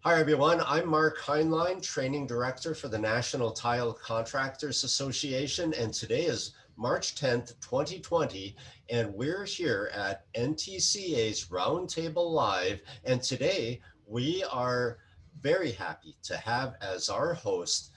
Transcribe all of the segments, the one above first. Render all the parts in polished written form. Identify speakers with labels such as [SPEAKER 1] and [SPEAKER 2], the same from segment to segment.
[SPEAKER 1] Hi everyone, I'm Mark Heinlein, Training Director for the National Tile Contractors Association, and today is March 10th, 2020, and we're here at NTCA's Roundtable Live, and today we are very happy to have as our host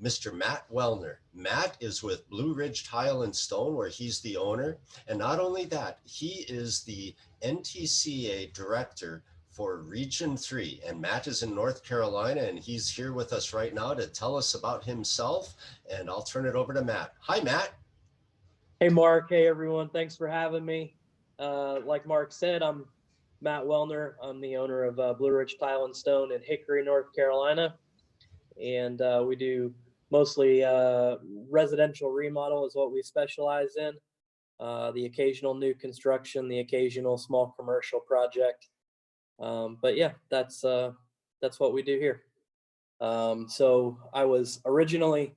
[SPEAKER 1] Mr. Matt Welner. Matt is with Blue Ridge Tile and Stone, where he's the owner, and not only that, he is the NTCA Director for Region 3, and Matt is in North Carolina, and he's here with us right now to tell us about himself, and I'll turn it over to Matt. Hi, Matt.
[SPEAKER 2] Hey, Mark. Hey, everyone. Thanks for having me. Like Mark said, I'm Matt Welner. I'm the owner of Blue Ridge Tile and Stone in Hickory, North Carolina, and we do mostly residential remodel is what we specialize in, the occasional new construction, the occasional small commercial project. But yeah, that's what we do here. So I was originally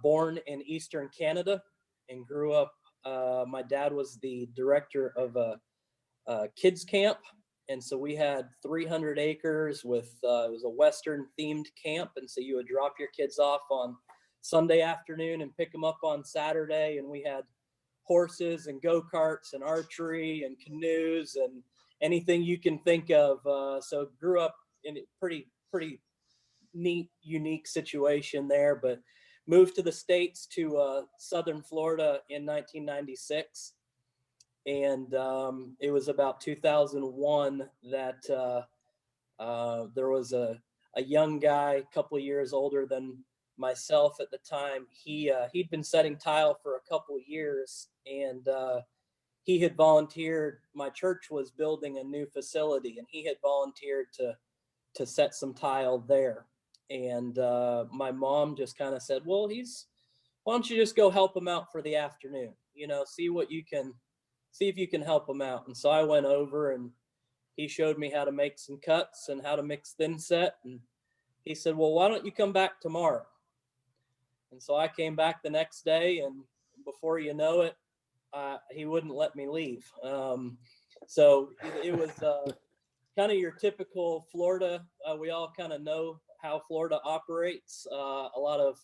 [SPEAKER 2] born in Eastern Canada and grew up. My dad was the director of a kids camp, and so we had 300 acres with it was a Western themed camp, and so you would drop your kids off on Sunday afternoon and pick them up on Saturday, and we had horses and go-karts and archery and canoes and anything you can think of. So grew up in a pretty neat, unique situation there, but moved to the States to Southern Florida in 1996. And it was about 2001 that there was a young guy, a couple of years older than myself at the time. He'd been setting tile for a couple of years, and he had volunteered. My church was building a new facility, and he had volunteered to set some tile there. And my mom just kind of said, well, why don't you just go help him out for the afternoon, see if you can help him out. And so I went over, and he showed me how to make some cuts and how to mix thin set. And he said, well, why don't you come back tomorrow? And so I came back the next day, and before you know it, he wouldn't let me leave. So it was kind of your typical Florida. We all kind of know how Florida operates. A lot of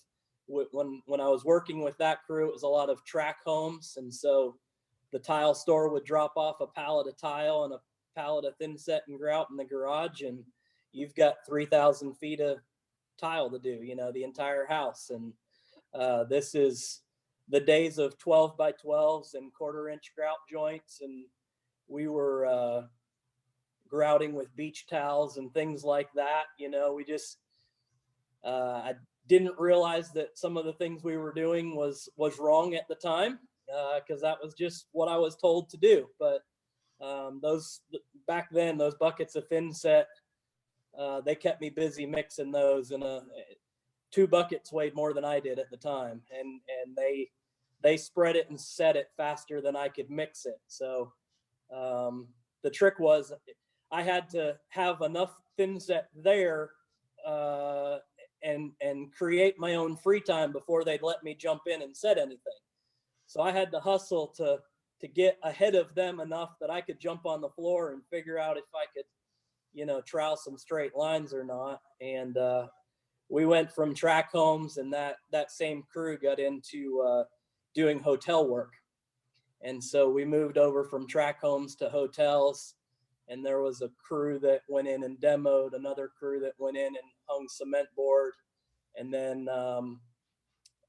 [SPEAKER 2] when I was working with that crew, it was a lot of tract homes, and so the tile store would drop off a pallet of tile and a pallet of thin set and grout in the garage, and you've got 3,000 feet of tile to do, the entire house. And this is the days of 12 by 12s and 1/4-inch grout joints, and we were grouting with beach towels and things like that. We just I didn't realize that some of the things we were doing was wrong at the time, because that was just what I was told to do. But those back then, those buckets of thin set, they kept me busy mixing those, and 2 buckets weighed more than I did at the time, and they spread it and set it faster than I could mix it. So the trick was I had to have enough thin set there and create my own free time before they'd let me jump in and set anything. So I had to hustle to get ahead of them enough that I could jump on the floor and figure out if I could, trowel some straight lines or not. And we went from tract homes, and that same crew got into doing hotel work. And so we moved over from tract homes to hotels, and there was a crew that went in and demoed, another crew that went in and hung cement board. And then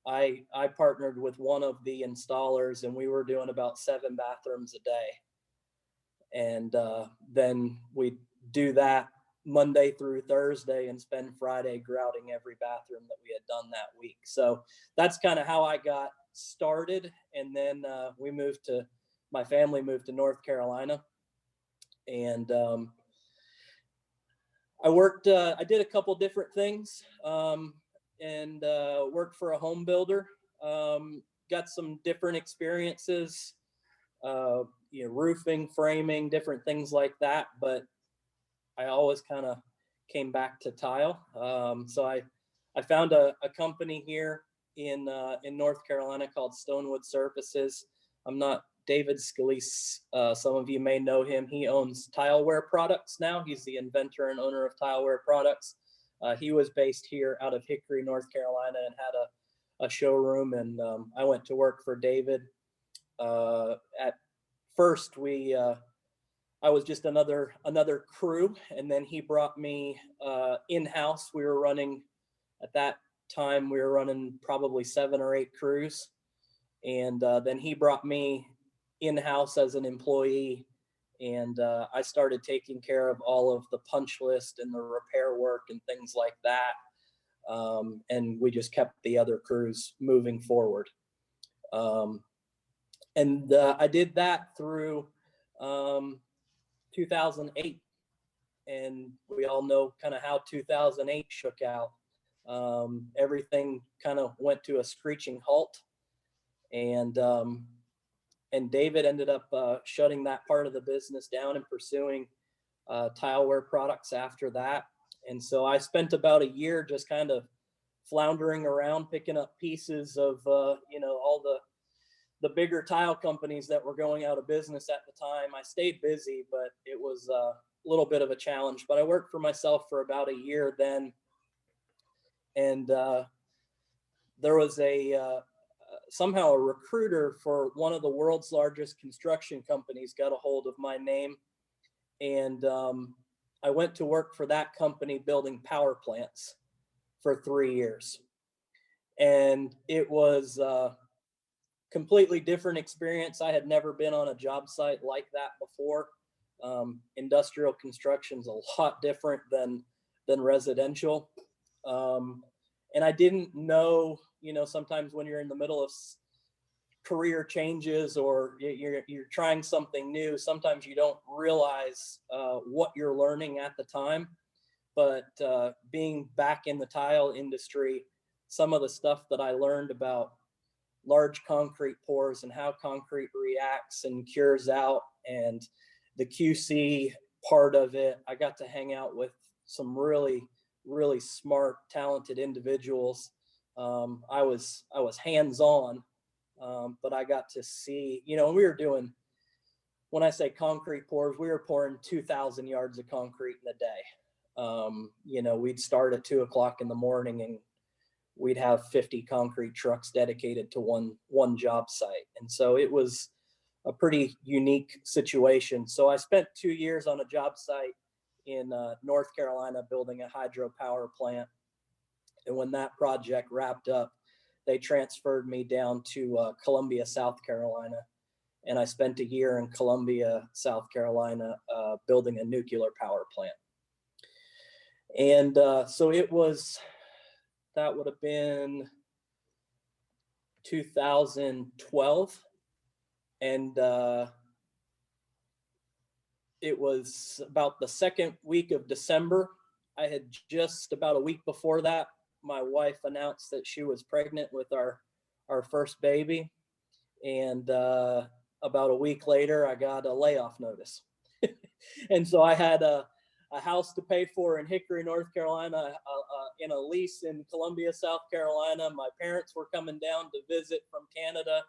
[SPEAKER 2] I partnered with one of the installers, and we were doing about 7 bathrooms a day. And then we do that Monday through Thursday and spend Friday grouting every bathroom that we had done that week. So that's kind of how I got started. And then my family moved to North Carolina, and I did a couple different things, and worked for a home builder. Got some different experiences, roofing, framing, different things like that. But I always kind of came back to tile. So I found a company here in North Carolina called Stonewood Surfaces. I'm not David Scalise. Some of you may know him. He owns Tileware Products now. He's the inventor and owner of Tileware Products. He was based here out of Hickory, North Carolina, and had a showroom. And I went to work for David. At first, I was just another crew, and then he brought me in-house. We were running, at that time, we were running probably 7 or 8 crews. And then he brought me in-house as an employee, and I started taking care of all of the punch list and the repair work and things like that. And we just kept the other crews moving forward. And I did that through 2008. And we all know kind of how 2008 shook out. Everything kind of went to a screeching halt. And David ended up shutting that part of the business down and pursuing Tileware Products after that. And so I spent about a year just kind of floundering around, picking up pieces of all the bigger tile companies that were going out of business at the time. I stayed busy, but it was a little bit of a challenge. But I worked for myself for about a year then, and there was somehow a recruiter for one of the world's largest construction companies got a hold of my name, and I went to work for that company building power plants for 3 years. And it was a completely different experience. I had never been on a job site like that before. Industrial construction's a lot different than residential. And I didn't know, sometimes when you're in the middle of career changes or you're trying something new, sometimes you don't realize what you're learning at the time. But being back in the tile industry, some of the stuff that I learned about large concrete pours and how concrete reacts and cures out, and the QC part of it, I got to hang out with some really, really smart, talented individuals. I was hands-on, but I got to see, we were doing, when I say concrete pours, we were pouring 2,000 yards of concrete in a day. We'd start at 2 o'clock in the morning, and we'd have 50 concrete trucks dedicated to one job site. And so it was a pretty unique situation. So I spent 2 years on a job site in North Carolina building a hydropower plant. And when that project wrapped up, they transferred me down to Columbia, South Carolina. And I spent a year in Columbia, South Carolina, building a nuclear power plant. And so that would have been 2012. And it was about the second week of December. I had just about a week before that, my wife announced that she was pregnant with our first baby. And about a week later, I got a layoff notice. And so I had a house to pay for in Hickory, North Carolina, in a lease in Columbia, South Carolina. My parents were coming down to visit from Canada,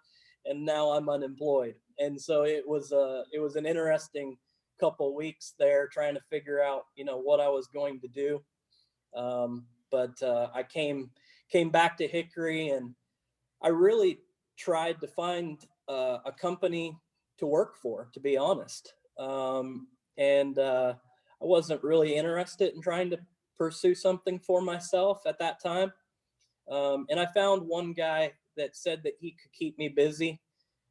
[SPEAKER 2] and now I'm unemployed. And so it was an interesting couple weeks there trying to figure out, what I was going to do. But I came back to Hickory, and I really tried to find a company to work for, to be honest. And I wasn't really interested in trying to pursue something for myself at that time. And I found one guy that said that he could keep me busy.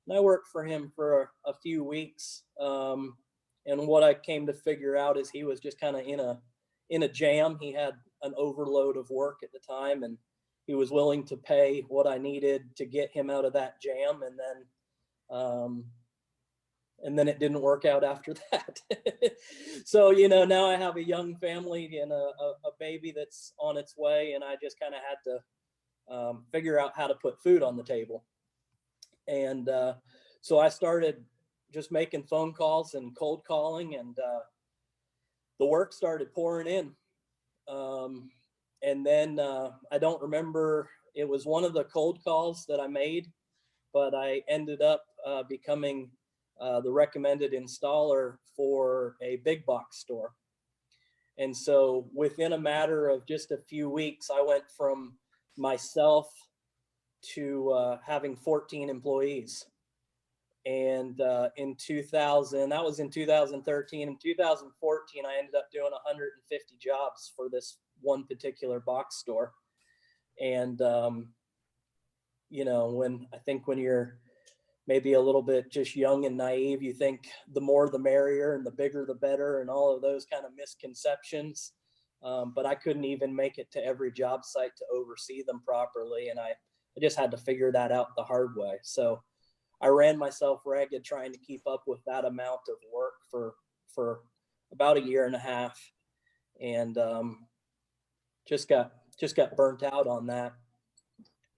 [SPEAKER 2] And I worked for him for a few weeks. And what I came to figure out is he was just kind of in a jam. He had an overload of work at the time, and he was willing to pay what I needed to get him out of that jam. And then it didn't work out after that. So, now I have a young family and a baby that's on its way, and I just kind of had to figure out how to put food on the table. And so I started just making phone calls and cold calling, and the work started pouring in. And then I don't remember, it was one of the cold calls that I made, but I ended up becoming the recommended installer for a big box store. And so within a matter of just a few weeks, I went from myself to having 14 employees. And in 2000, that was in 2013. In 2014, I ended up doing 150 jobs for this one particular box store. And, you know, when you're maybe a little bit just young and naive, you think the more the merrier and the bigger the better and all of those kind of misconceptions. But I couldn't even make it to every job site to oversee them properly. And I just had to figure that out the hard way. So I ran myself ragged trying to keep up with that amount of work for about a year and a half, and just got burnt out on that.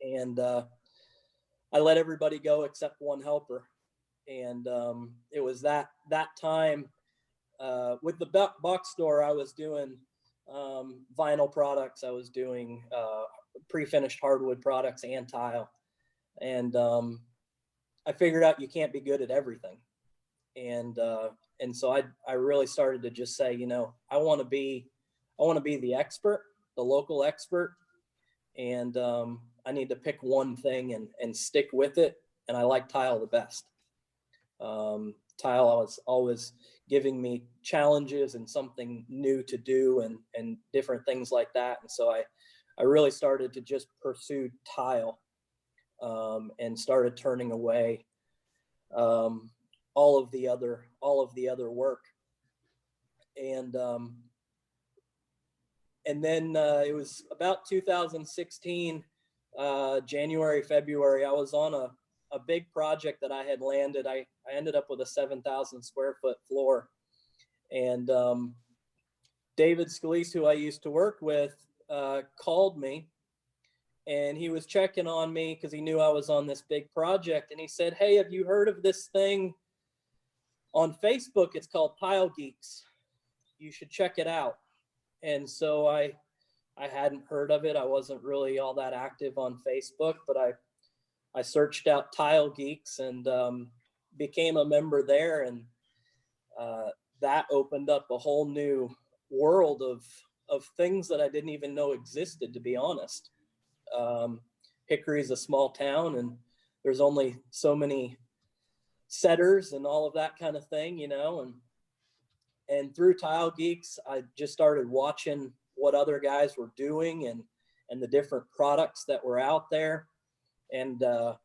[SPEAKER 2] And I let everybody go except one helper. And it was that time with the box store, I was doing vinyl products, I was doing pre-finished hardwood products and tile, and I figured out you can't be good at everything. And so I really started to just say, you know, I want to be the expert, the local expert. And I need to pick one thing and stick with it. And I like tile the best. Tile was always giving me challenges and something new to do and different things like that. And so I really started to just pursue tile. And started turning away all of the other work. And then it was about 2016, January, February. I was on a big project that I had landed. I ended up with a 7,000 square foot floor, and David Scalise, who I used to work with, called me. And he was checking on me because he knew I was on this big project. And he said, "Hey, have you heard of this thing on Facebook? It's called Tile Geeks. You should check it out." And so I hadn't heard of it. I wasn't really all that active on Facebook, but I searched out Tile Geeks and became a member there. And that opened up a whole new world of things that I didn't even know existed, to be honest. Hickory is a small town, and there's only so many setters and all of that kind of thing, you know. And through Tile Geeks, I just started watching what other guys were doing and the different products that were out there. And I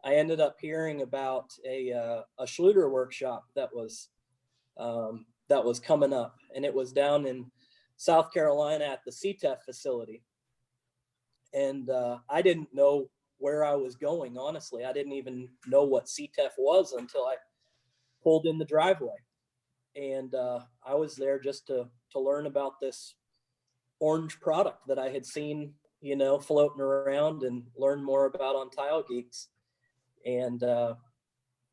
[SPEAKER 2] ended up hearing about a Schluter workshop that was coming up, and it was down in South Carolina at the CTEF facility. And I didn't know where I was going, honestly. I didn't even know what CTEF was until I pulled in the driveway. And I was there just to learn about this orange product that I had seen, you know, floating around, and learn more about on Tile Geeks. And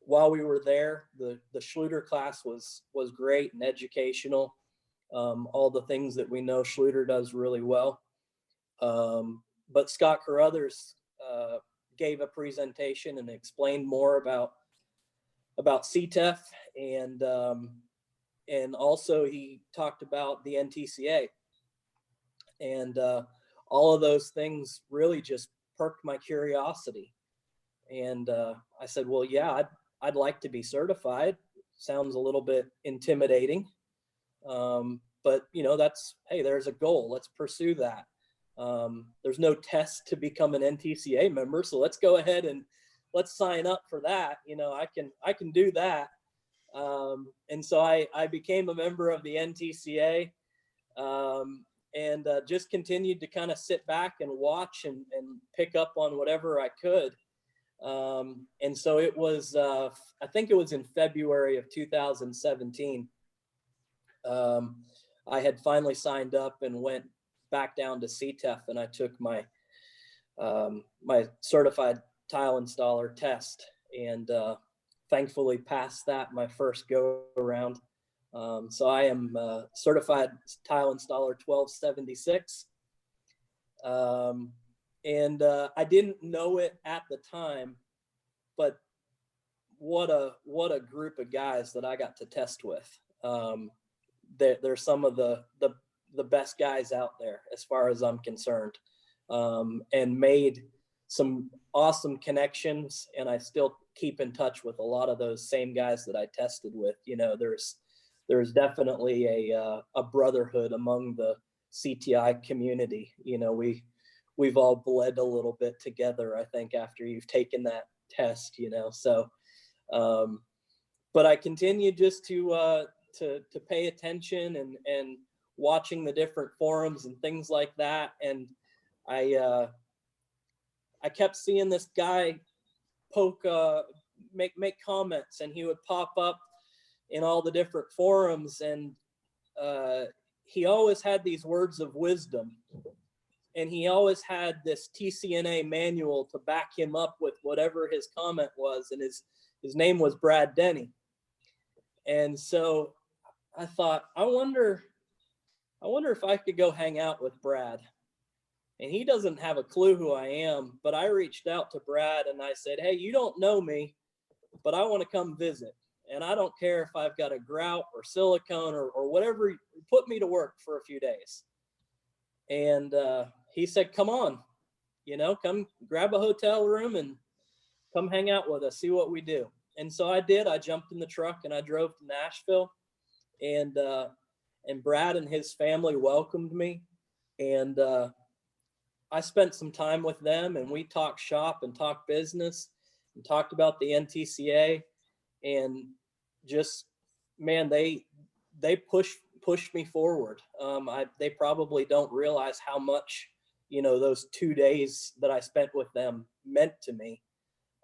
[SPEAKER 2] while we were there, the Schluter class was great and educational. All the things that we know Schluter does really well. But Scott Carruthers gave a presentation and explained more about CTEF, and also he talked about the NTCA, and all of those things really just perked my curiosity. And I said, well, yeah, I'd like to be certified. Sounds a little bit intimidating, but you know, hey, there's a goal. Let's pursue that. There's no test to become an NTCA member, so let's go ahead and let's sign up for that. You know, I can do that. And so I became a member of the NTCA, and just continued to kind of sit back and watch and pick up on whatever I could. And so it was, I think it was in February of 2017. I had finally signed up and went back down to CTEF, and I took my my certified tile installer test, and thankfully passed that my first go around. So I am certified tile installer 1276. And I didn't know it at the time, but what a group of guys that I got to test with. They're some of the best guys out there as far as I'm concerned, and made some awesome connections. And I still keep in touch with a lot of those same guys that I tested with. You know, there's definitely a brotherhood among the CTI community. You know, we've all bled a little bit together, I think, after you've taken that test, you know. So but I continue just to pay attention and watching the different forums and things like that. And I kept seeing this guy make comments, and he would pop up in all the different forums, and he always had these words of wisdom, and he always had this TCNA manual to back him up with whatever his comment was, and his name was Brad Denny. And so I thought, I wonder if I could go hang out with Brad. And he doesn't have a clue who I am, but I reached out to Brad and I said, hey, you don't know me, but I want to come visit. And I don't care if I've got a grout or silicone or whatever, put me to work for a few days. And he said, come on, you know, come grab a hotel room and come hang out with us, see what we do. And so I did. I jumped in the truck and I drove to Nashville, and Brad and his family welcomed me. And I spent some time with them, and we talked shop and talked business and talked about the NTCA, and just, man, they pushed me forward. They probably don't realize how much, you know, those 2 days that I spent with them meant to me.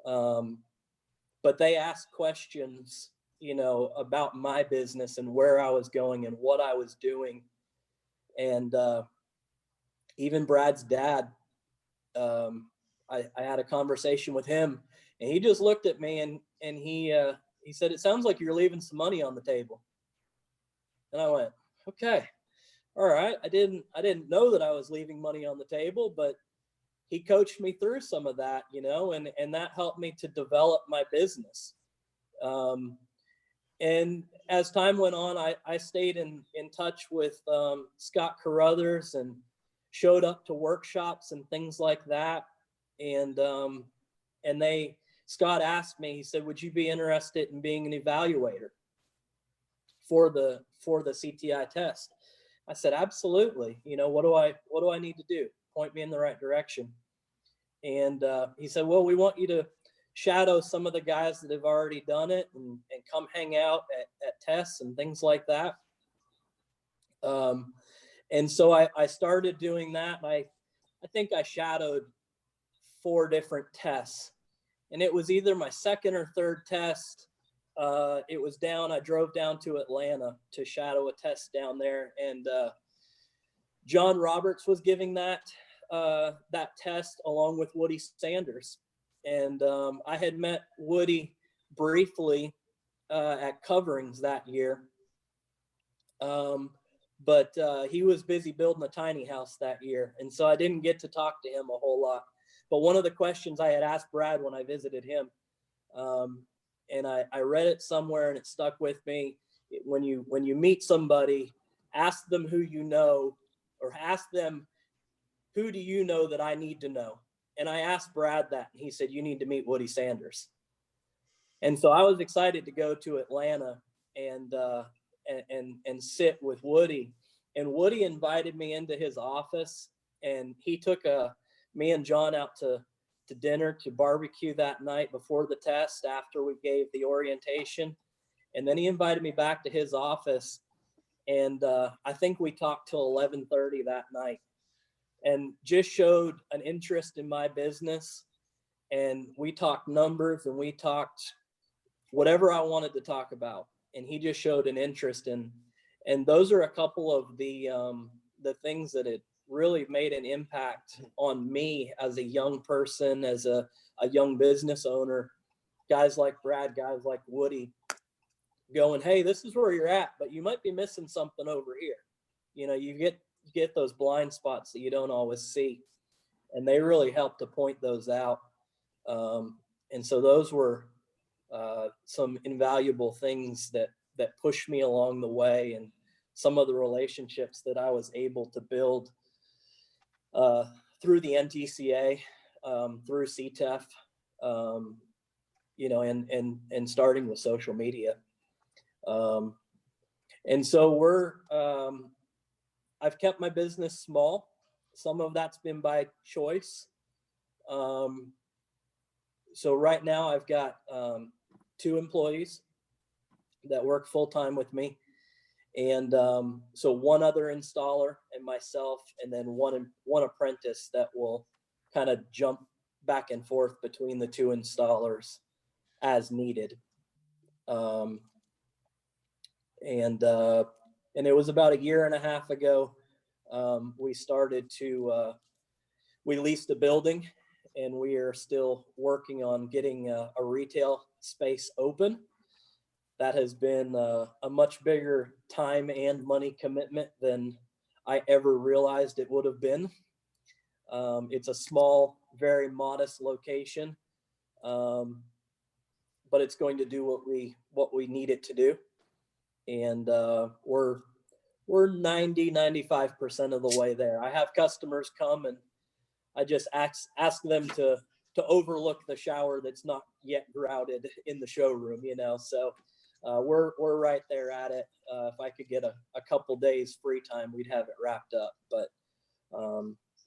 [SPEAKER 2] But they asked questions, you know, about my business and where I was going and what I was doing. And even Brad's dad, I had a conversation with him, and he just looked at me and he said, it sounds like you're leaving some money on the table. And I went, okay, all right. I didn't know that I was leaving money on the table, but he coached me through some of that, you know, and that helped me to develop my business. And as time went on, I stayed in touch with Scott Carruthers and showed up to workshops and things like that. And Scott asked me, he said, would you be interested in being an evaluator for the CTI test? I said, absolutely. You know, what do I need to do? Point me in the right direction. And he said, well, we want you to shadow some of the guys that have already done it and come hang out at tests and things like that. And so I started doing that. I think I shadowed 4 different tests, and it was either my second or third test. I drove down to Atlanta to shadow a test down there, and John Roberts was giving that test along with Woody Sanders. And I had met Woody briefly at coverings that year. But he was busy building a tiny house that year. And so I didn't get to talk to him a whole lot. But one of the questions I had asked Brad when I visited him, and I read it somewhere and it stuck with me. When you meet somebody, ask them who you know, or ask them, who do you know that I need to know? And I asked Brad that, and he said, you need to meet Woody Sanders. And so I was excited to go to Atlanta and sit with Woody. And Woody invited me into his office, and he took me and John out to dinner, to barbecue that night before the test, after we gave the orientation. And then he invited me back to his office, and I think we talked till 11:30 that night, and just showed an interest in my business. And we talked numbers, and we talked whatever I wanted to talk about. And he just showed an interest in, and those are a couple of the things that it really made an impact on me as a young person, as a young business owner. Guys like Brad, guys like Woody going, hey, this is where you're at, but you might be missing something over here. You know, you get those blind spots that you don't always see. And they really helped to point those out. And so those were some invaluable things that pushed me along the way, and some of the relationships that I was able to build through the NTCA, through CTEF, you know, and starting with social media. And so I've kept my business small. Some of that's been by choice. So right now I've got 2 employees that work full-time with me. And so 1 other installer and myself, and then one apprentice that will kind of jump back and forth between the 2 installers as needed. And it was about 1.5 years ago, we leased a building, and we are still working on getting a retail space open. That has been a much bigger time and money commitment than I ever realized it would have been. It's a small, very modest location, but it's going to do what we need it to do. And we're 90-95% of the way there. I have customers come, and I just ask them to overlook the shower that's not yet grouted in the showroom, you know. So we're right there at it. If I could get a couple days free time, we'd have it wrapped up. But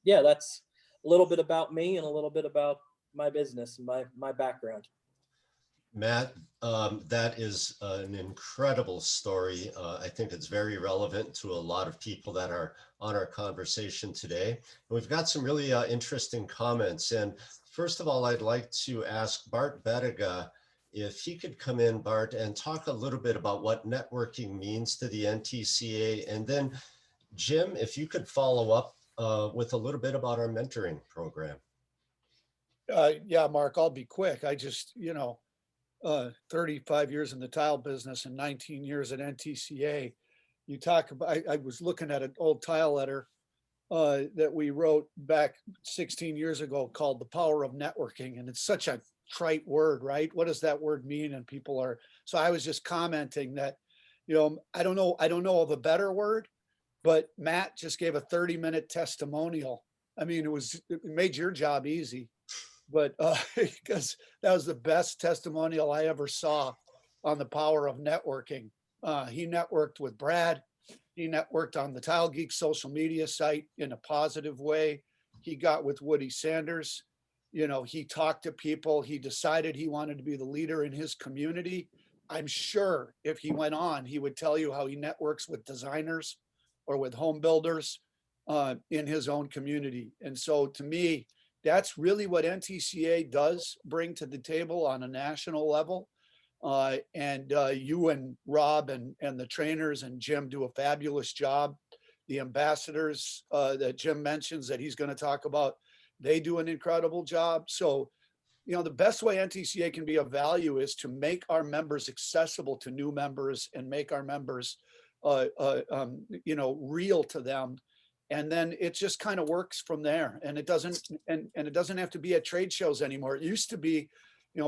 [SPEAKER 2] yeah, that's a little bit about me and a little bit about my business and my background.
[SPEAKER 1] Matt, that is an incredible story. I think it's very relevant to a lot of people that are on our conversation today. And we've got some really interesting comments. And first of all, I'd like to ask Bart Bettiga if he could come in, Bart, and talk a little bit about what networking means to the NTCA. And then Jim, if you could follow up with a little bit about our mentoring program.
[SPEAKER 3] Yeah, Mark, I'll be quick. I just, 35 years in the tile business and 19 years at NTCA. You talk about, I was looking at an old tile letter that we wrote back 16 years ago called The Power of Networking. And it's such a trite word, right? What does that word mean? And people are, so I was just commenting that, I don't know of a better word, but Matt just gave a 30-minute testimonial. I mean, it made your job easy. But because that was the best testimonial I ever saw on the power of networking. He networked with Brad. He networked on the Tile Geek social media site in a positive way. He got with Woody Sanders. He talked to people. He decided he wanted to be the leader in his community. I'm sure if he went on, he would tell you how he networks with designers or with home builders in his own community. And so to me, that's really what NTCA does bring to the table on a national level. And you and Rob and the trainers and Jim do a fabulous job. The ambassadors that Jim mentions that he's going to talk about, they do an incredible job. So, the best way NTCA can be of value is to make our members accessible to new members and make our members, real to them. And then it just kind of works from there. And it doesn't have to be at trade shows anymore. It used to be,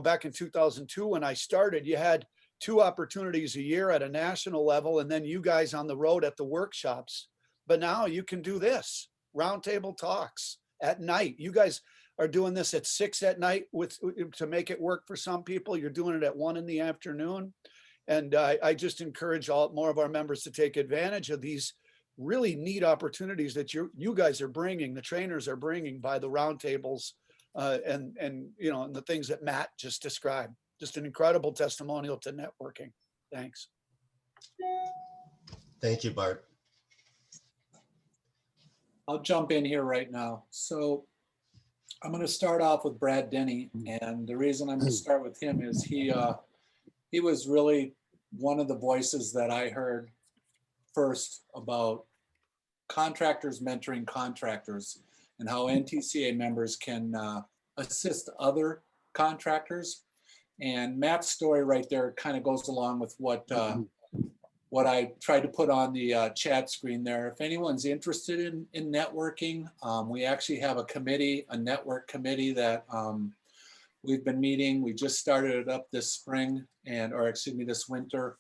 [SPEAKER 3] back in 2002 when I started, you had 2 opportunities a year at a national level, and then you guys on the road at the workshops. But now you can do this, roundtable talks at night. You guys are doing this at 6 at night to make it work for some people. You're doing it at 1 in the afternoon. And I just encourage more of our members to take advantage of these really neat opportunities that you guys are bringing, the trainers are bringing by the roundtables and the things that Matt just described. Just an incredible testimonial to networking. Thanks.
[SPEAKER 1] Thank you, Bart.
[SPEAKER 4] I'll jump in here right now. So I'm going to start off with Brad Denny, and the reason I'm going to start with him is he was really one of the voices that I heard first about contractors mentoring contractors and how NTCA members can assist other contractors. And Matt's story right there kind of goes along with what I tried to put on the chat screen there. If anyone's interested in networking, we actually have a committee, a network committee that We've been meeting. We just started it up this spring or excuse me, this winter.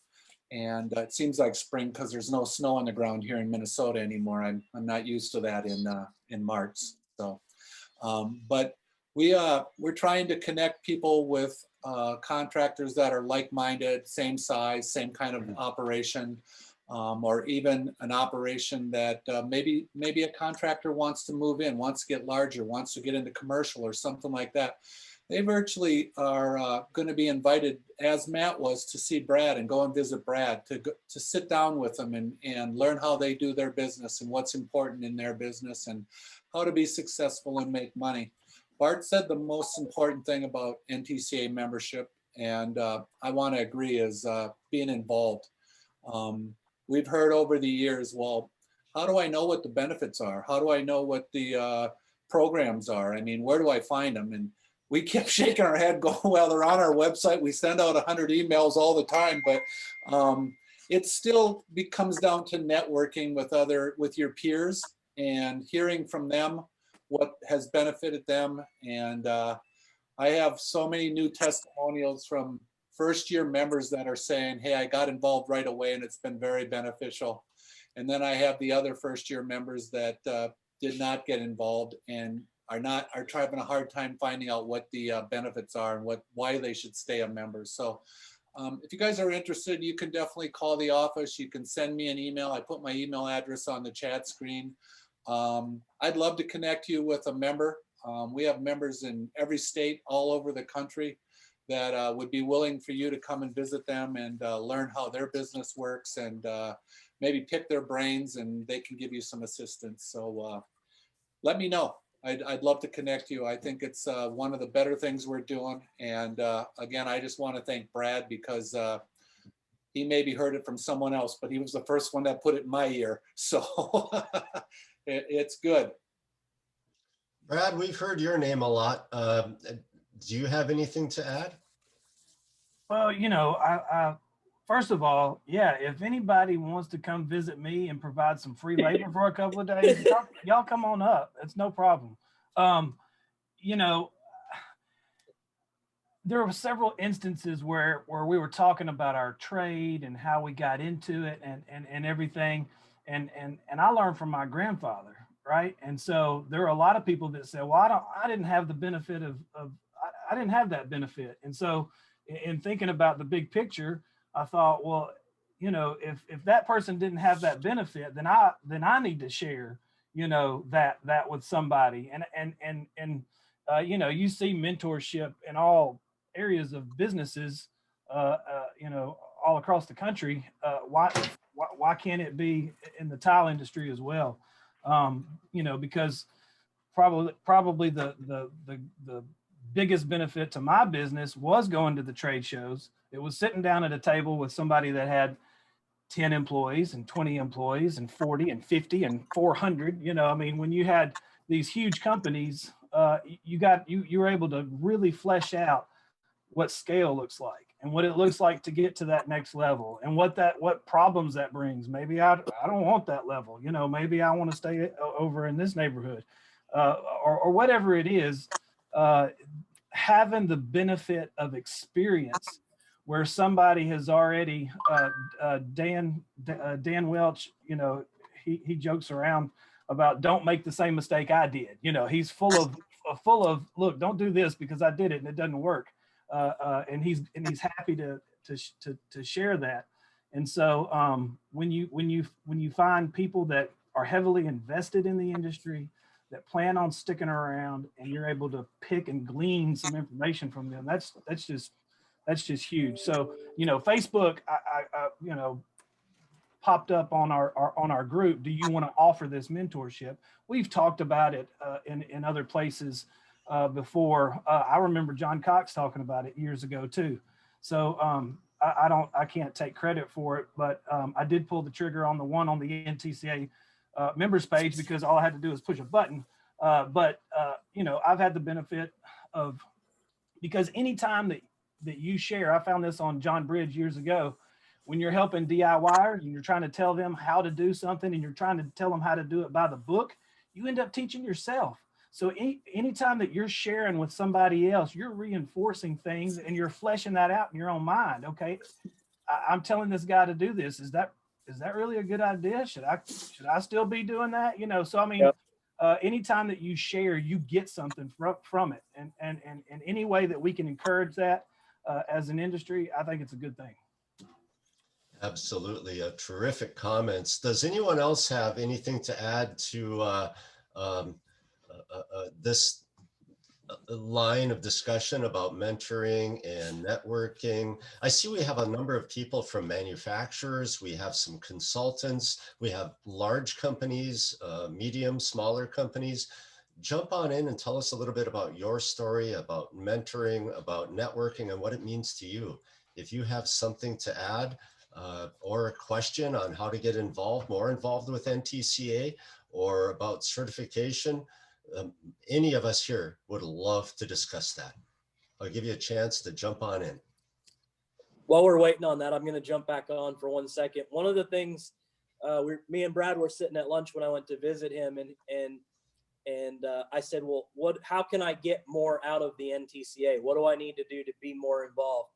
[SPEAKER 4] And it seems like spring because there's no snow on the ground here in Minnesota anymore. I'm not used to that in March. So, but we're trying to connect people with contractors that are like-minded, same size, same kind of operation, or even an operation that maybe a contractor wants to move in, wants to get larger, wants to get into commercial or something like that. They virtually are going to be invited, as Matt was, to see Brad and go and visit Brad, to sit down with them and learn how they do their business and what's important in their business and how to be successful and make money. Bart said the most important thing about NTCA membership, and I want to agree, is being involved. We've heard over the years, well, how do I know what the benefits are? How do I know what the programs are? I mean, where do I find them? And we kept shaking our head going, well, they're on our website. We send out 100 emails all the time, but it still comes down to networking with your peers and hearing from them what has benefited them. And I have so many new testimonials from first-year members that are saying, hey, I got involved right away and it's been very beneficial. And then I have the other first-year members that did not get involved and are having a hard time finding out what the benefits are and why they should stay a member. So if you guys are interested, you can definitely call the office. You can send me an email. I put my email address on the chat screen. I'd love to connect you with a member. We have members in every state all over the country that would be willing for you to come and visit them and learn how their business works and maybe pick their brains, and they can give you some assistance. So let me know. I'd love to connect you. I think it's one of the better things we're doing. And again, I just want to thank Brad because he maybe heard it from someone else, but he was the first one that put it in my ear. So it's good.
[SPEAKER 1] Brad, we've heard your name a lot. Do you have anything to add?
[SPEAKER 5] Well, you know, I first of all, yeah, if anybody wants to come visit me and provide some free labor for a couple of days, y'all come on up. It's no problem. You know, there were several instances where we were talking about our trade and how we got into it and everything. And I learned from my grandfather, right? And so there are a lot of people that say, well, I didn't have the benefit I didn't have that benefit. And so in thinking about the big picture, I thought, well, you know, if that person didn't have that benefit, then I need to share, you know, that with somebody. And you know, you see mentorship in all areas of businesses, you know, all across the country. Why can't it be in the tile industry as well? You know, because probably the biggest benefit to my business was going to the trade shows. It was sitting down at a table with somebody that had 10 employees and 20 employees and 40 and 50 and 400. You know, I mean, when you had these huge companies, you were able to really flesh out what scale looks like and what it looks like to get to that next level and what problems that brings. Maybe I don't want that level, you know, maybe I want to stay over in this neighborhood or whatever it is. Having the benefit of experience where somebody has already, Dan Welch, you know, he jokes around about don't make the same mistake I did. You know, he's full of look, don't do this because I did it and it doesn't work. And he's happy to share that. And so when you find people that are heavily invested in the industry, that plan on sticking around, and you're able to pick and glean some information from them, that's just huge. So, you know, Facebook, I you know, popped up on our group. Do you want to offer this mentorship? We've talked about it in other places before. I remember John Cox talking about it years ago too. So I can't take credit for it, but I did pull the trigger on the one on the NTCA members page because all I had to do was push a button. But you know, I've had the benefit of, because anytime that you share, I found this on John Bridge years ago, when you're helping DIYers and you're trying to tell them how to do something and you're trying to tell them how to do it by the book, you end up teaching yourself. So anytime that you're sharing with somebody else, you're reinforcing things and you're fleshing that out in your own mind. Okay, I'm telling this guy to do this. Is that really a good idea? Should I still be doing that? You know, so I mean,
[SPEAKER 2] Yep.
[SPEAKER 5] Anytime that you share, you get something from it. And any way that we can encourage that as an industry, I think it's a good thing.
[SPEAKER 1] Absolutely. Terrific comments. Does anyone else have anything to add to this line of discussion about mentoring and networking? I see we have a number of people from manufacturers. We have some consultants. We have large companies, medium, smaller companies. Jump on in and tell us a little bit about your story, about mentoring, about networking, and what it means to you. If you have something to add, or a question on how to get more involved with NTCA, or about certification, any of us here would love to discuss that. I'll give you a chance to jump on in.
[SPEAKER 2] While we're waiting on that, I'm going to jump back on for 1 second. One of the things, me and Brad were sitting at lunch when I went to visit him, and I said, well, how can I get more out of the NTCA? What do I need to do to be more involved?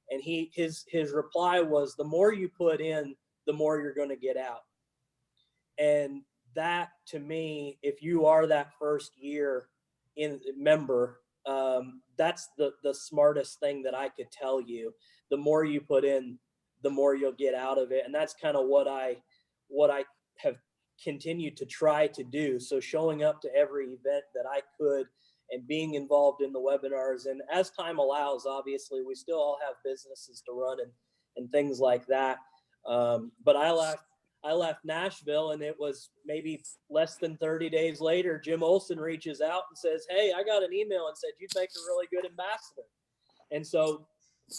[SPEAKER 2] And his reply was, the more you put in, the more you're going to get out. And that, to me, if you are that first year member, that's the smartest thing that I could tell you. The more you put in, the more you'll get out of it. And that's kind of what I have continued to try to do. So showing up to every event that I could, and being involved in the webinars. And as time allows, obviously, we still all have businesses to run and things like that. But I left Nashville, and it was maybe less than 30 days later, Jim Olson reaches out and says, hey, I got an email and said, you'd make a really good ambassador. And so,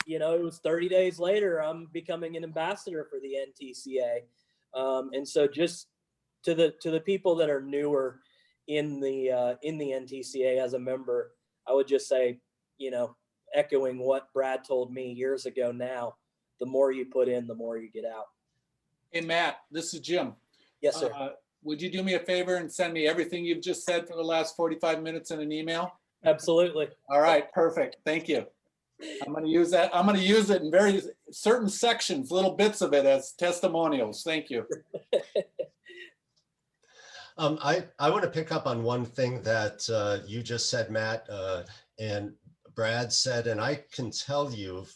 [SPEAKER 2] you know, it was 30 days later, I'm becoming an ambassador for the NTCA. And so just to the people that are newer in the NTCA as a member, I would just say, you know, echoing what Brad told me years ago now, the more you put in, the more you get out.
[SPEAKER 4] Hey, Matt, this is Jim.
[SPEAKER 2] Yes, sir.
[SPEAKER 4] Would you do me a favor and send me everything you've just said for the last 45 minutes in an email?
[SPEAKER 2] Absolutely.
[SPEAKER 4] All right, perfect. Thank you. I'm going to use that. I'm going to use it in very certain sections, little bits of it as testimonials. Thank you.
[SPEAKER 1] I want to pick up on one thing that you just said, Matt, and Brad said, and I can tell you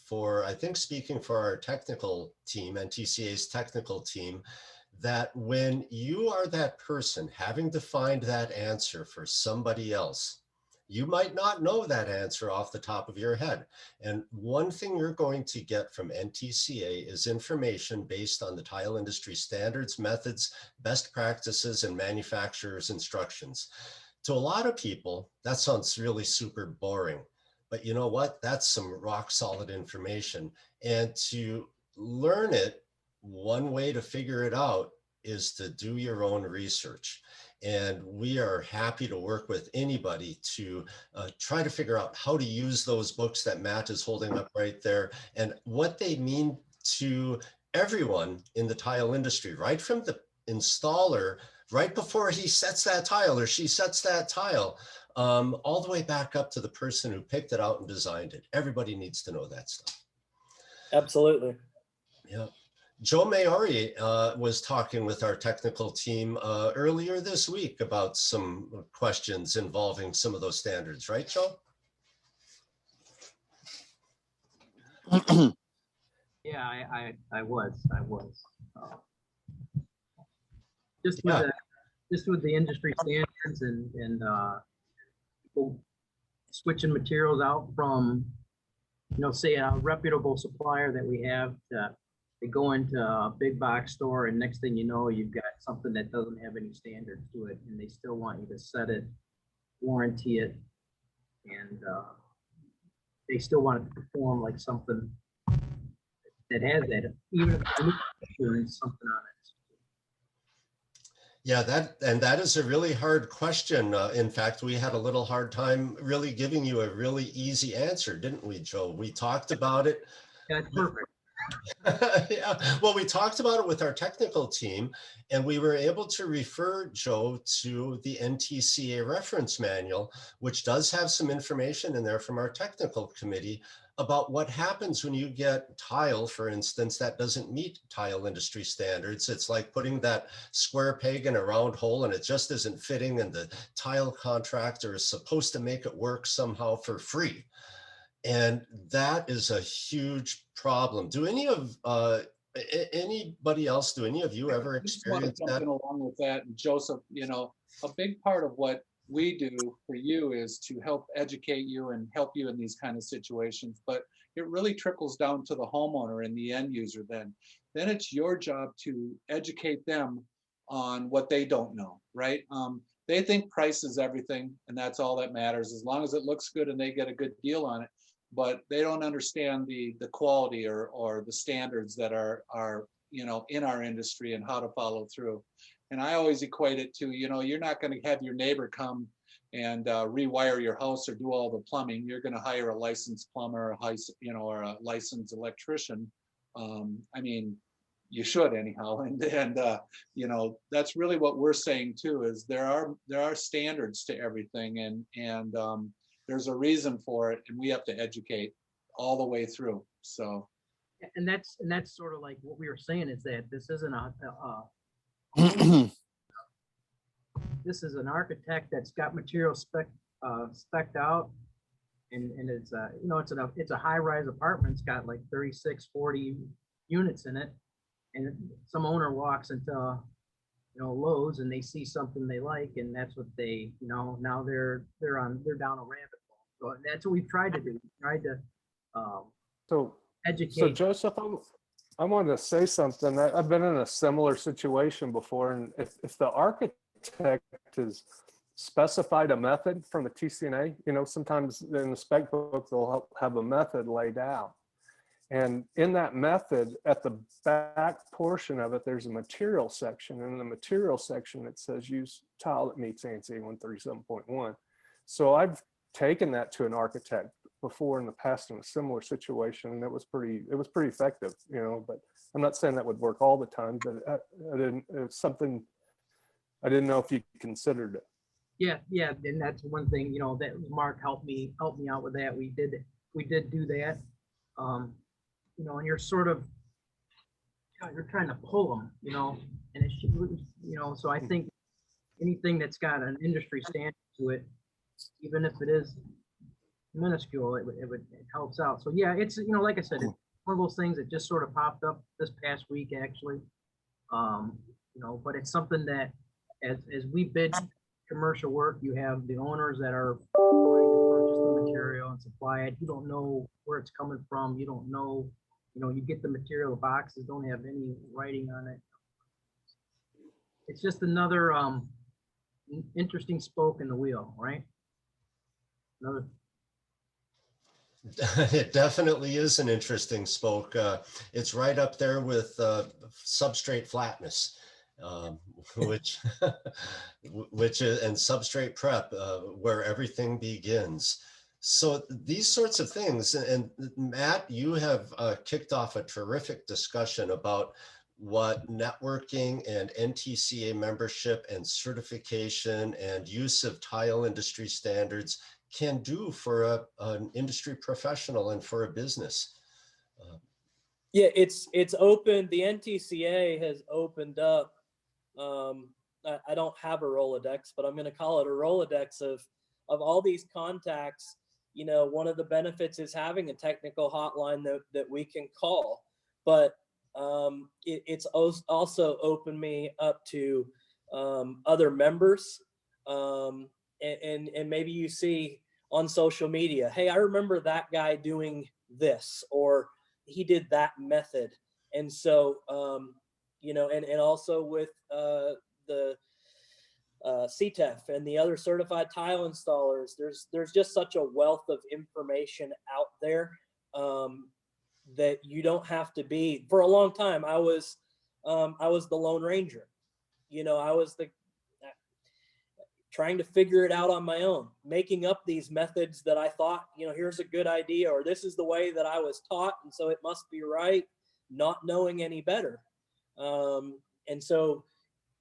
[SPEAKER 1] I think speaking for our technical team, NTCA's technical team, that when you are that person having to find that answer for somebody else, you might not know that answer off the top of your head. And one thing you're going to get from NTCA is information based on the tile industry standards, methods, best practices, and manufacturer's instructions. To a lot of people, that sounds really super boring. But you know what? That's some rock solid information. And to learn it, one way to figure it out is to do your own research. And we are happy to work with anybody to try to figure out how to use those books that Matt is holding up right there and what they mean to everyone in the tile industry, right from the installer, right before he sets that tile or she sets that tile, all the way back up to the person who picked it out and designed it. Everybody needs to know that stuff.
[SPEAKER 2] Absolutely.
[SPEAKER 1] Yeah. Joe Maori was talking with our technical team earlier this week about some questions involving some of those standards, right, Joe?
[SPEAKER 6] Yeah, I was. Just with the industry standards and people switching materials out from, you know, say a reputable supplier that we have to. They go into a big box store, and next thing you know, you've got something that doesn't have any standards to it, and they still want you to set it, warranty it, and they still want it to perform like something that has that, even if there's something on it.
[SPEAKER 1] Yeah, that is a really hard question. In fact, we had a little hard time really giving you a really easy answer, didn't we, Joe? We talked about it.
[SPEAKER 6] That's perfect.
[SPEAKER 1] Yeah, well, we talked about it with our technical team, and we were able to refer Joe to the NTCA reference manual, which does have some information in there from our technical committee about what happens when you get tile, for instance, that doesn't meet tile industry standards. It's like putting that square peg in a round hole and it just isn't fitting, and the tile contractor is supposed to make it work somehow for free. And that is a huge problem. Do any of anybody else, do any of you ever
[SPEAKER 4] I just want to
[SPEAKER 1] experience
[SPEAKER 4] jump
[SPEAKER 1] that?
[SPEAKER 4] in along with that. And Joseph, a big part of what we do for you is to help educate you and help you in these kind of situations. But it really trickles down to the homeowner and the end user then. Then it's your job to educate them on what they don't know, right? They think price is everything and that's all that matters, as long as it looks good and they get a good deal on it. But they don't understand the quality or the standards that are in our industry and how to follow through. And I always equate it to, you're not going to have your neighbor come and rewire your house or do all the plumbing. You're going to hire a licensed plumber, or a licensed electrician. I mean, you should anyhow. And that's really what we're saying too, is there are standards to everything, and there's a reason for it, and we have to educate all the way through. So.
[SPEAKER 6] And that's sort of like what we were saying, is that this isn't this is an architect that's got material spec'd out, and it's it's a high-rise apartment. It's got like 36, 40 units in it, and some owner walks into Lowe's and they see something they like, and that's what they now they're down a rabbit hole. So that's what we've tried to do. We tried to
[SPEAKER 7] So
[SPEAKER 6] educate.
[SPEAKER 7] Joseph, I wanted to say something. I've been in a similar situation before, and if the architect has specified a method from the TCNA, sometimes in the spec book they'll have a method laid out, and in that method, at the back portion of it, there's a material section, and in the material section it says use tile that meets ANSI 137.1. So I've taken that to an architect before in the past in a similar situation, and it was pretty effective, but I'm not saying that would work all the time, but it's something I didn't know if you considered it.
[SPEAKER 6] Yeah, and that's one thing, that Mark helped me out with that. We did do that. And you're sort of, you're trying to pull them, and it should, so I think anything that's got an industry standard to it, even if it is minuscule, it helps out. So yeah, it's, like I said, it's one of those things that just sort of popped up this past week, actually. But it's something that as we bid commercial work, you have the owners that are trying to purchase the material and supply it. You don't know where it's coming from. You don't know, you get the material, boxes don't have any writing on it. It's just another interesting spoke in the wheel, right?
[SPEAKER 1] It definitely is an interesting spoke. It's right up there with substrate flatness, which is, and substrate prep, where everything begins. So these sorts of things, and Matt, you have kicked off a terrific discussion about what networking and NTCA membership and certification and use of tile industry standards can do for an industry professional and for a business.
[SPEAKER 2] Yeah, it's open. The NTCA has opened up. I don't have a Rolodex, but I'm going to call it a Rolodex of all these contacts. One of the benefits is having a technical hotline that we can call, but it's also opened me up to other members. And maybe you see on social media, hey, I remember that guy doing this, or he did that method. And so, and also with the CTEF and the other certified tile installers, there's just such a wealth of information out there that you don't have to be. For a long time, I was the Lone Ranger. I was trying to figure it out on my own, making up these methods that I thought, here's a good idea, or this is the way that I was taught, and so it must be right. not knowing any better. And so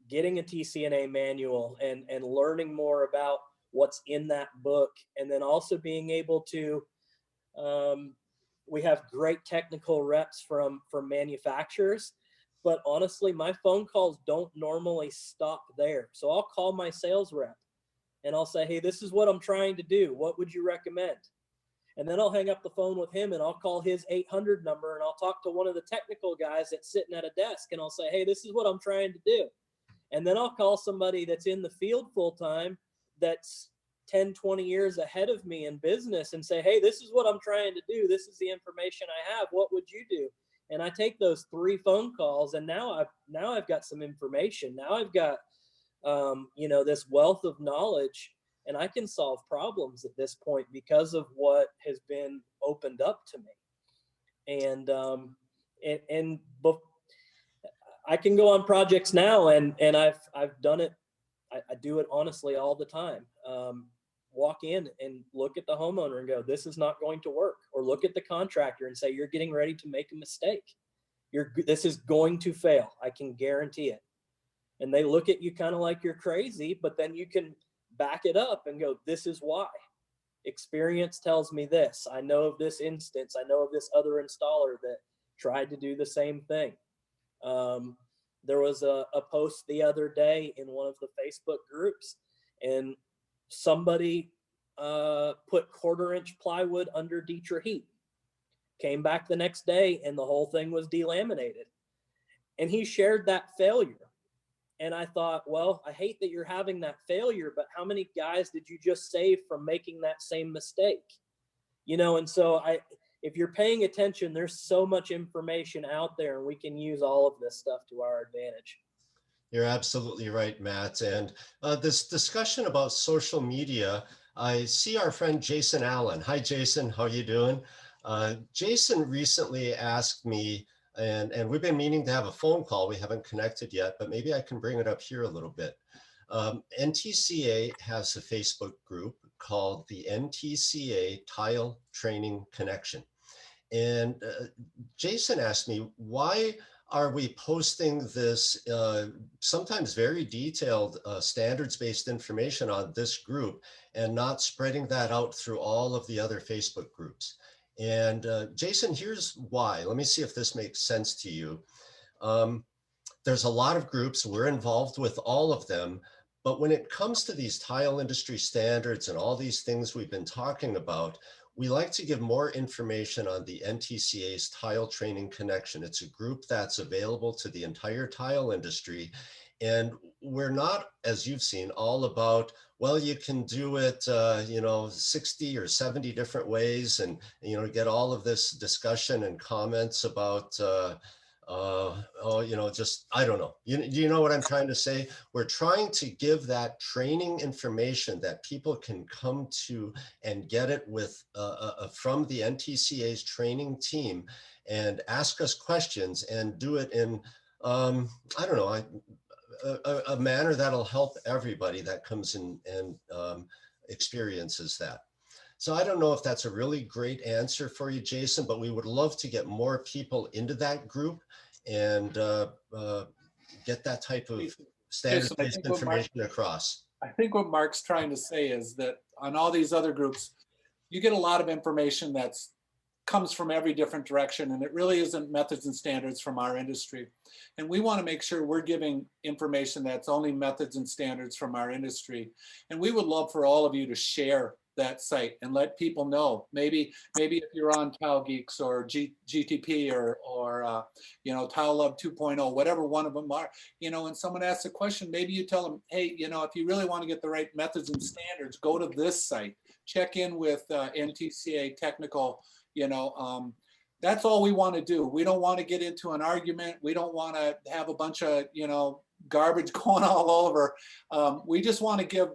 [SPEAKER 2] getting a TCNA manual and learning more about what's in that book, and then also being able to, we have great technical reps from manufacturers, but honestly, my phone calls don't normally stop there. So I'll call my sales rep and I'll say, hey, this is what I'm trying to do. What would you recommend? And then I'll hang up the phone with him and I'll call his 800 number and I'll talk to one of the technical guys that's sitting at a desk and I'll say, hey, this is what I'm trying to do. And then I'll call somebody that's in the field full time that's 10, 20 years ahead of me in business and say, hey, this is what I'm trying to do. This is the information I have. What would you do? And I take those 3 phone calls and now I've got some information. Now I've got, this wealth of knowledge, and I can solve problems at this point because of what has been opened up to me. And I can go on projects now, and I've done it. I do it honestly all the time. Walk in and look at the homeowner and go, this is not going to work. Or look at the contractor and say, you're getting ready to make a mistake. This is going to fail. I can guarantee it. And they look at you kind of like you're crazy, but then you can back it up and go, this is why. Experience tells me this. I know of this instance. I know of this other installer that tried to do the same thing. There was a post the other day in one of the Facebook groups, and somebody put 1/4-inch plywood under Dietrich heat. Came back the next day and the whole thing was delaminated. And he shared that failure. And I thought, well, I hate that you're having that failure, but how many guys did you just save from making that same mistake? And so if you're paying attention, there's so much information out there, and we can use all of this stuff to our advantage.
[SPEAKER 1] You're absolutely right, Matt. And this discussion about social media, I see our friend Jason Allen. Hi, Jason. How you doing? Jason recently asked me, and we've been meaning to have a phone call. We haven't connected yet, but maybe I can bring it up here a little bit. NTCA has a Facebook group called the NTCA Tile Training Connection. And Jason asked me, why are we posting this sometimes very detailed standards-based information on this group and not spreading that out through all of the other Facebook groups? And Jason, here's why. Let me see if this makes sense to you. There's a lot of groups. We're involved with all of them. But when it comes to these tile industry standards and all these things we've been talking about, we like to give more information on the NTCA's Tile Training Connection. It's a group that's available to the entire tile industry. And we're not, as you've seen, all about, well, you can do it, 60 or 70 different ways and, get all of this discussion and comments about, I don't know. You know what I'm trying to say? We're trying to give that training information that people can come to and get it with from the NTCA's training team and ask us questions and do it in, a manner that'll help everybody that comes in and experiences that. So I don't know if that's a really great answer for you, Jason, but we would love to get more people into that group and get that type of standard-based information across.
[SPEAKER 4] I think what Mark's trying to say is that on all these other groups, you get a lot of information that's comes from every different direction, and it really isn't methods and standards from our industry. And we want to make sure we're giving information that's only methods and standards from our industry. And we would love for all of you to share that site and let people know. Maybe if you're on Tile Geeks or GTP or Tile Love 2.0, whatever one of them are, and someone asks a question, maybe you tell them, hey, if you really want to get the right methods and standards, go to this site, check in with NTCA Technical. That's all we want to do. We don't want to get into an argument. We don't want to have a bunch of, garbage going all over. We just want to give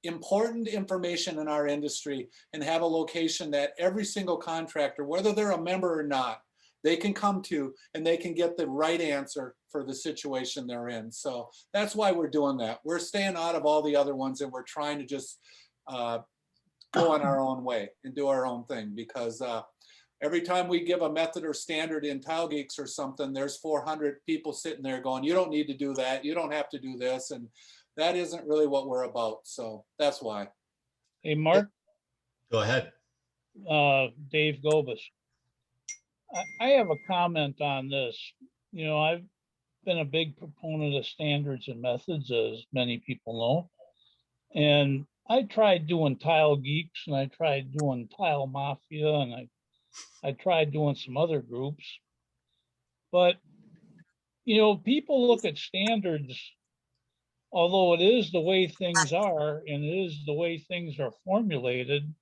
[SPEAKER 4] important information in our industry and have a location that every single contractor, whether they're a member or not, they can come to and they can get the right answer for the situation they're in. So that's why we're doing that. We're staying out of all the other ones and we're trying to just go on our own way and do our own thing, because every time we give a method or standard in Tile Geeks or something, there's 400 people sitting there going, you don't need to do that. You don't have to do this. And that isn't really what we're about. So that's why.
[SPEAKER 8] Hey, Mark,
[SPEAKER 1] Go ahead.
[SPEAKER 8] Dave Gobus. I have a comment on this. You know, I've been a big proponent of standards and methods, as many people know. And I tried doing Tile Geeks, and I tried doing Tile Mafia, and I tried doing some other groups. But, you know, people look at standards, although it is the way things are, and it is the way things are formulated.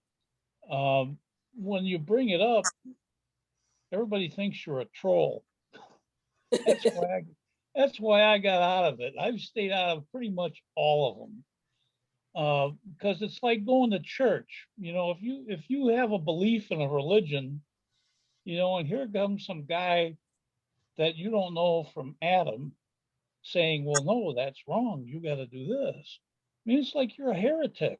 [SPEAKER 8] When you bring it up, everybody thinks you're a troll. That's why I got out of it. I've stayed out of pretty much all of them. Because it's like going to church. You know, if you have a belief in a religion, you know, and here comes some guy that you don't know from Adam saying, well, no, that's wrong. You got to do this. I mean, it's like you're a heretic,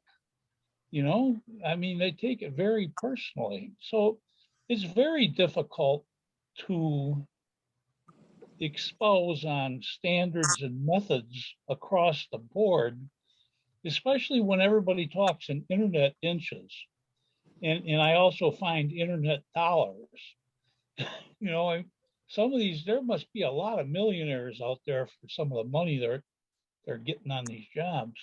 [SPEAKER 8] you know? I mean, they take it very personally. So it's very difficult to expose on standards and methods across the board, especially when everybody talks in internet inches. And I also find internet dollars. You know, some of these, there must be a lot of millionaires out there for some of the money they're getting on these jobs.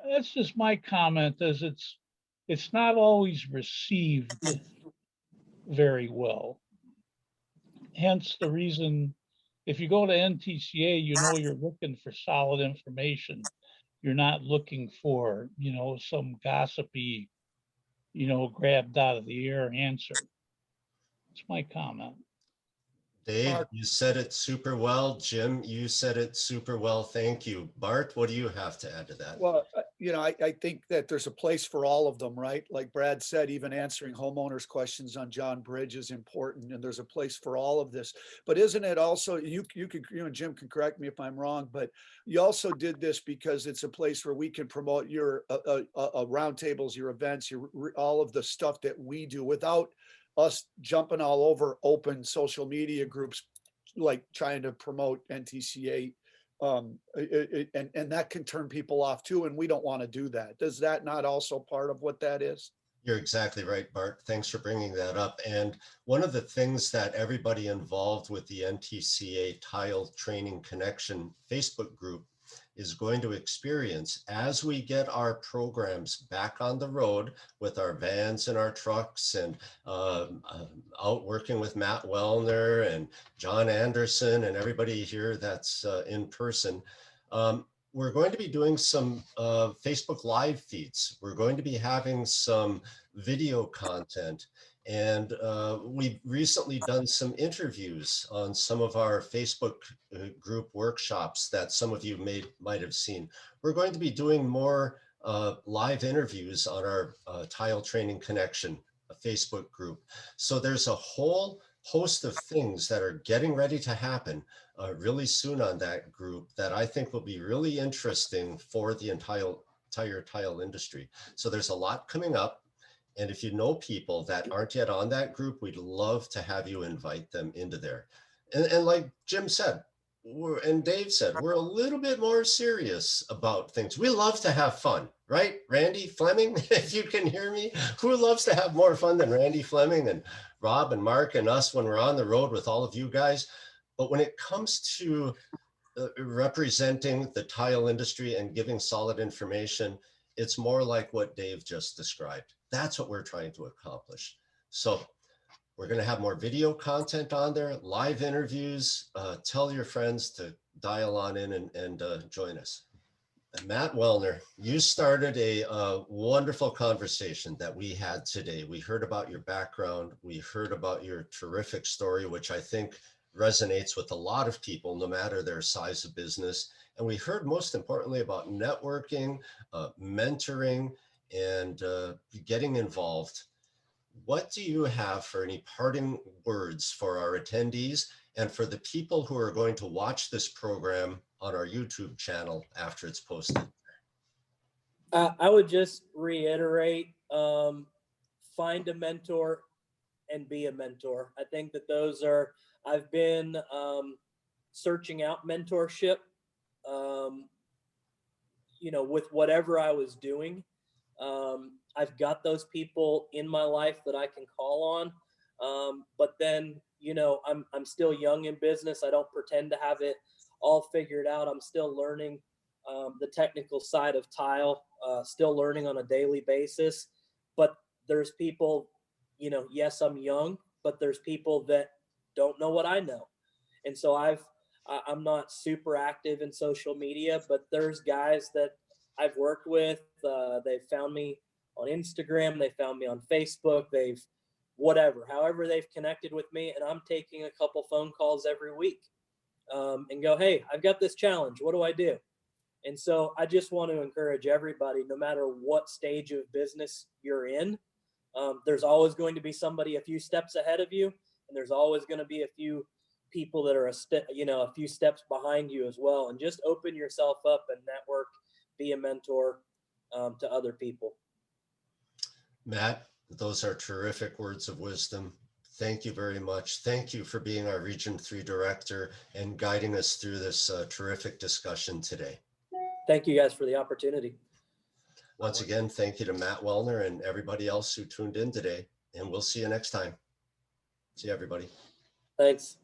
[SPEAKER 8] That's just my comment, is it's not always received very well. Hence the reason, if you go to NTCA, you know you're looking for solid information. You're not looking for, you know, some gossipy, you know, grabbed out of the air answer. It's my comment.
[SPEAKER 1] Dave,
[SPEAKER 3] Mark.
[SPEAKER 1] you said it super well. Jim, you said it super well. Thank you. Bart, what do you have to add to that?
[SPEAKER 3] Well, you know, I think that there's a place for all of them, right? Like Brad said, even answering homeowners' questions on John Bridge is important, and there's a place for all of this. But isn't it also, you could, you know, Jim can correct me if I'm wrong, but you also did this because it's a place where we can promote your roundtables, your events, all of the stuff that we do without us jumping all over open social media groups, like trying to promote NTCA. And that can turn people off too. And we don't want to do that. Does that not also part of what that is?
[SPEAKER 1] You're exactly right, Bart. Thanks for bringing that up. And one of the things that everybody involved with the NTCA Tile Training Connection Facebook group is going to experience as we get our programs back on the road with our vans and our trucks, and out working with Matt Welner and John Anderson and everybody here that's in person. We're going to be doing some Facebook live feeds. We're going to be having some video content. And we've recently done some interviews on some of our Facebook group workshops that some of you might have seen. We're going to be doing more live interviews on our Tile Training Connection Facebook group. So there's a whole host of things that are getting ready to happen really soon on that group that I think will be really interesting for the entire tile industry. So there's a lot coming up. And if you know people that aren't yet on that group, we'd love to have you invite them into there. And like Jim said, and Dave said, we're a little bit more serious about things. We love to have fun, right? Randy Fleming, if you can hear me, who loves to have more fun than Randy Fleming and Rob and Mark and us when we're on the road with all of you guys? But when it comes to representing the tile industry and giving solid information, it's more like what Dave just described. That's what we're trying to accomplish. So we're going to have more video content on there, live interviews. Tell your friends to dial on in and join us. And Matt Welner, you started a wonderful conversation that we had today. We heard about your background. We heard about your terrific story, which I think resonates with a lot of people, no matter their size of business. And we heard most importantly about networking, mentoring, and getting involved. What do you have for any parting words for our attendees and for the people who are going to watch this program on our YouTube channel after it's posted?
[SPEAKER 2] I would just reiterate, find a mentor and be a mentor. I think that those are, I've been searching out mentorship, you know, with whatever I was doing. I've got those people in my life that I can call on. But then, you know, I'm still young in business. I don't pretend to have it all figured out. I'm still learning the technical side of tile, still learning on a daily basis. But there's people, you know, yes, I'm young, but there's people that don't know what I know. And so I'm not super active in social media, but there's guys that I've worked with. They've found me on Instagram. They found me on Facebook. They've however they've connected with me. And I'm taking a couple phone calls every week and go, hey, I've got this challenge. What do I do? And so I just want to encourage everybody, no matter what stage of business you're in, there's always going to be somebody a few steps ahead of you. And there's always going to be a few people that are a few steps behind you as well. And just open yourself up and network, be a mentor to other people.
[SPEAKER 1] Matt, those are terrific words of wisdom. Thank you very much. Thank you for being our Region 3 Director and guiding us through this terrific discussion today.
[SPEAKER 2] Thank you guys for the opportunity.
[SPEAKER 1] Once again, thank you to Matt Welner and everybody else who tuned in today, and we'll see you next time. See you, everybody.
[SPEAKER 2] Thanks.